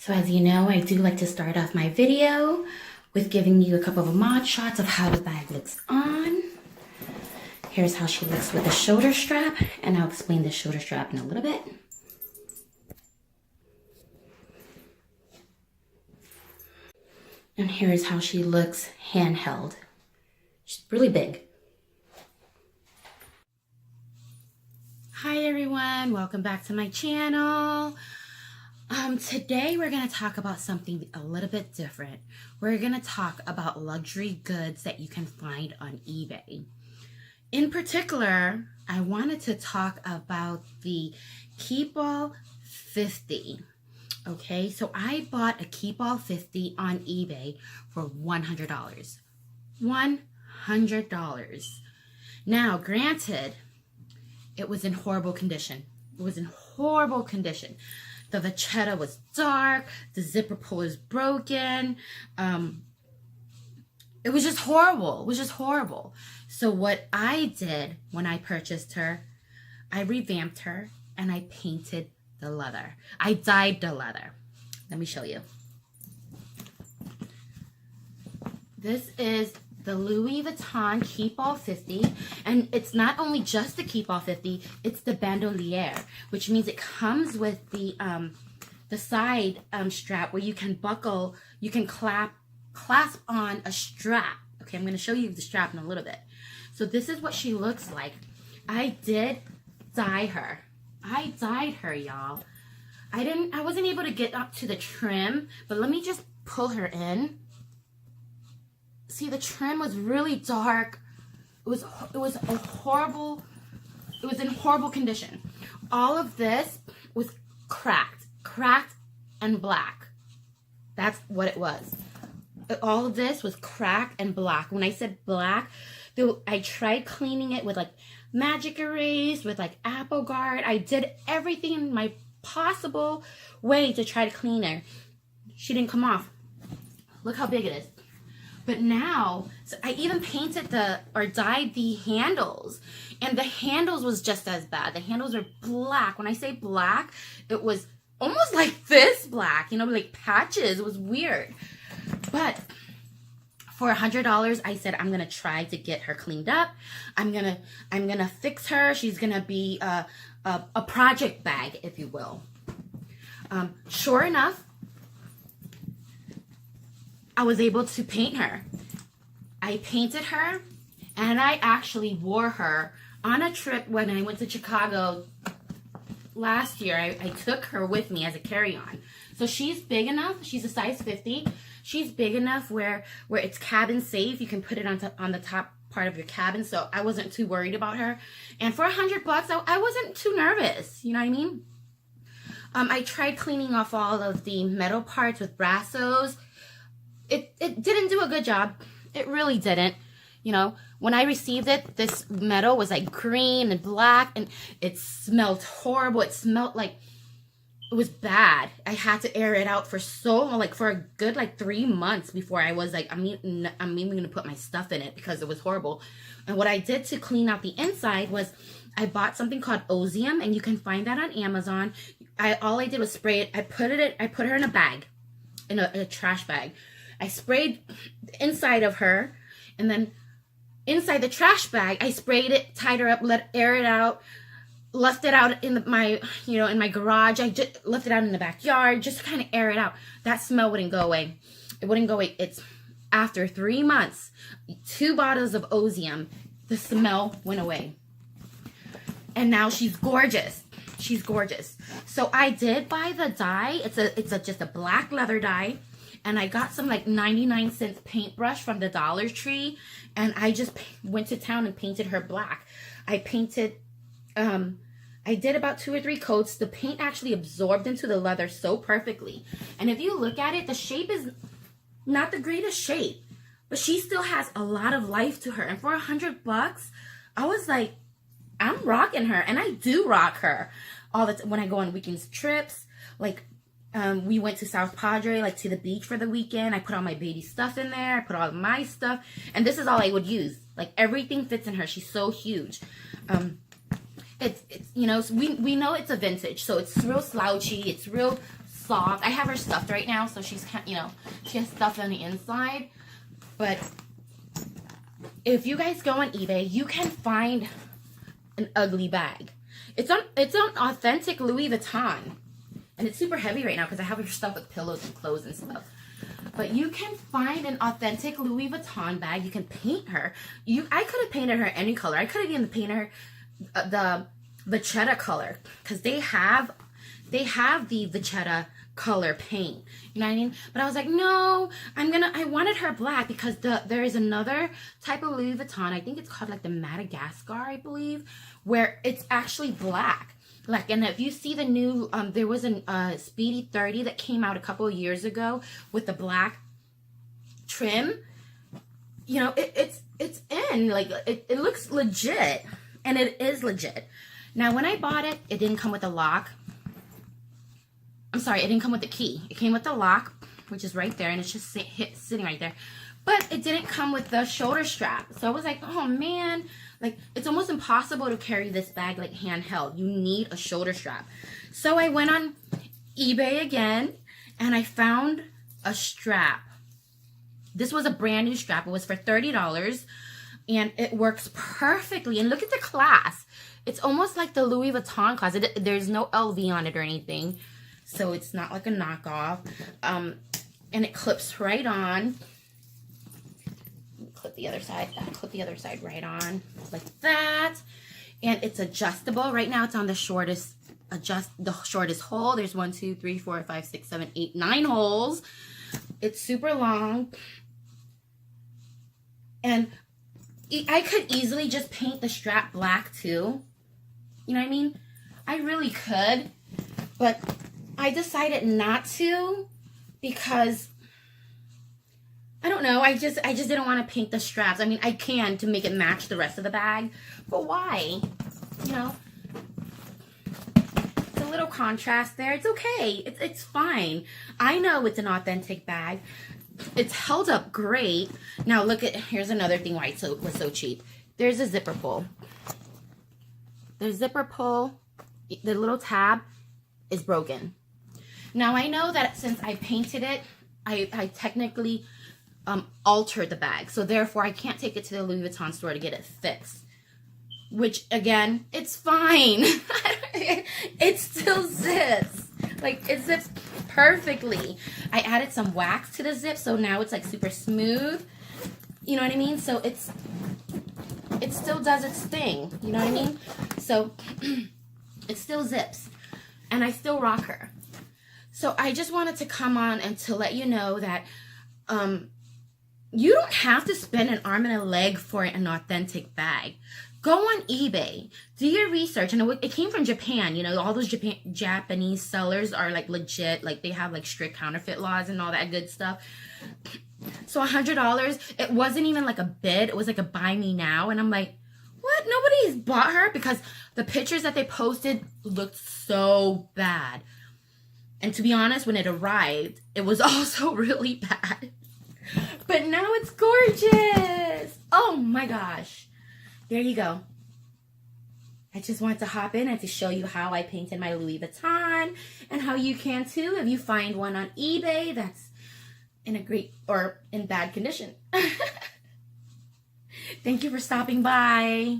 So as you know, I do like to start off my video with giving you a couple of mod shots of how the bag looks on. Here's how she looks with the shoulder strap, and I'll explain the shoulder strap in a little bit. And here's how she looks handheld. She's really big. Hi everyone, welcome back to my channel. Today we're going to talk about something a little bit different. We're going to talk about luxury goods that you can find on eBay. In particular, I wanted to talk about the KeepAll 50. Okay, so I bought a KeepAll 50 on eBay for $100. $100. Now, granted, it was in horrible condition. It was in horrible condition. The vachetta was dark. The zipper pull is broken. It was just horrible. It was just horrible. So what I did when I purchased her, I revamped her and I painted the leather. I dyed the leather. Let me show you. This is the Loiuis Vuitton KeepAll 50, and it's not only just the KeepAll 50, it's the Bandolier, which means it comes with the side strap where you can buckle, you can clasp on a strap. Okay, I'm going to show you the strap in a little bit. So this is what she looks like. I did dye her. I dyed her, y'all. I wasn't able to get up to the trim, but let me just pull her in. See, the trim was really dark. It was in horrible condition. All of this was cracked and black. That's what it was. All of this was cracked and black. When I said black, I tried cleaning it with like magic erase, with like Appleguard. I did everything in my possible way to try to clean her. She didn't come off. Look how big it is. But now, so I even painted dyed the handles, and the handles was just as bad. The handles are black. When I say black, it was almost like this black, you know, like patches. It was weird. But for $100, I said I'm gonna try to get her cleaned up. I'm gonna fix her. She's gonna be a project bag, if you will. Sure enough, I was able to paint her. I painted her, and I actually wore her on a trip when I went to Chicago last year. I took her with me as a carry-on. So she's big enough. She's a size 50. She's big enough where it's cabin safe. You can put it on the top part of your cabin. So I wasn't too worried about her. And for $100, I wasn't too nervous. You know what I mean? I tried cleaning off all of the metal parts with Brassos. It didn't do a good job. It really didn't. You know, when I received it, this metal was like green and black, and it smelled horrible. It smelled like it was bad. I had to air it out for so long, like for a good like 3 months before I was like, I'm even gonna put my stuff in it because it was horrible. And what I did to clean out the inside was I bought something called Ozium, and you can find that on Amazon. All I did was spray it. I put her in a bag, in a trash bag. I sprayed the inside of her, and then inside the trash bag, I sprayed it, tied her up, air it out, left it out in my garage. I just left it out in the backyard, just to kind of air it out. That smell wouldn't go away. It wouldn't go away. It's after 3 months, 2 bottles of Ozium, the smell went away. And now she's gorgeous. She's gorgeous. So I did buy the dye. It's just a black leather dye. And I got some like 99-cent paintbrush from the Dollar Tree, and I just went to town and painted her black. I did about 2 or 3 coats. The paint actually absorbed into the leather so perfectly. And if you look at it, the shape is not the greatest shape, but she still has a lot of life to her. And for $100, I was like, I'm rocking her, and I do rock her all the time when I go on weekends trips, like. We went to South Padre, like to the beach for the weekend. I put all my baby stuff in there. I put all of my stuff. And this is all I would use. Like everything fits in her. She's so huge. It's you know, we know it's a vintage. So it's real slouchy. It's real soft. I have her stuffed right now, so she's, you know, she has stuff on the inside. But if you guys go on eBay, you can find an ugly bag. It's on authentic Louis Vuitton. And it's super heavy right now because I have her stuff with pillows and clothes and stuff. But you can find an authentic Louis Vuitton bag. You can paint her. I could have painted her any color. I could have even painted her the cheddar color, because they have the Vachetta color paint. You know what I mean? But I was like, no, I wanted her black because there is another type of Louis Vuitton. I think it's called like the Madagascar, I believe, where it's actually black. Like, and if you see the new, there was a Speedy 30 that came out a couple of years ago with the black trim. You know, it's in, like, it looks legit, and it is legit. Now, when I bought it, it didn't come with a lock. I'm sorry, it didn't come with the key. It came with the lock, which is right there, and it's just sitting right there. But it didn't come with the shoulder strap. So I was like, oh man, like, it's almost impossible to carry this bag like handheld. You need a shoulder strap. So I went on eBay again, and I found a strap. This was a brand new strap. It was for $30, and it works perfectly. And look at the clasp. It's almost like the Louis Vuitton clasp. There's no LV on it or anything, so it's not like a knockoff. And it clips right on. Clip the other side. Clip the other side right on, like that. And it's adjustable. Right now, it's on the shortest. The shortest hole. There's 1, 2, 3, 4, 5, 6, 7, 8, 9 holes. It's super long. And I could easily just paint the strap black too. You know what I mean? I really could, but I decided not to because I don't know. I just didn't want to paint the straps. I mean, I can to make it match the rest of the bag, but why? You know, it's a little contrast there. It's okay. It's fine. I know it's an authentic bag. It's held up great. Now look at, here's another thing why it was so cheap. There's a zipper pull. The zipper pull, the little tab is broken. Now I know that since I painted it, I technically altered the bag. So therefore I can't take it to the Louis Vuitton store to get it fixed. Which again, it's fine. It still zips. Like, it zips perfectly. I added some wax to the zip, so now it's like super smooth. You know what I mean? So it still does its thing. You know what I mean? So it still zips, and I still rock her. So I just wanted to come on and to let you know that you don't have to spend an arm and a leg for an authentic bag. Go on eBay, do your research, and it came from Japan. You know, all those Japanese sellers are like legit, like they have like strict counterfeit laws and all that good stuff. So $100, it wasn't even like a bid, it was like a buy me now, and I'm like, what? Nobody's bought her because the pictures that they posted looked so bad. And to be honest, when it arrived, it was also really bad. But now it's gorgeous. Oh my gosh. There you go. I just wanted to hop in and to show you how I painted my Louis Vuitton and how you can too if you find one on eBay that's in a great or in bad condition. Thank you for stopping by.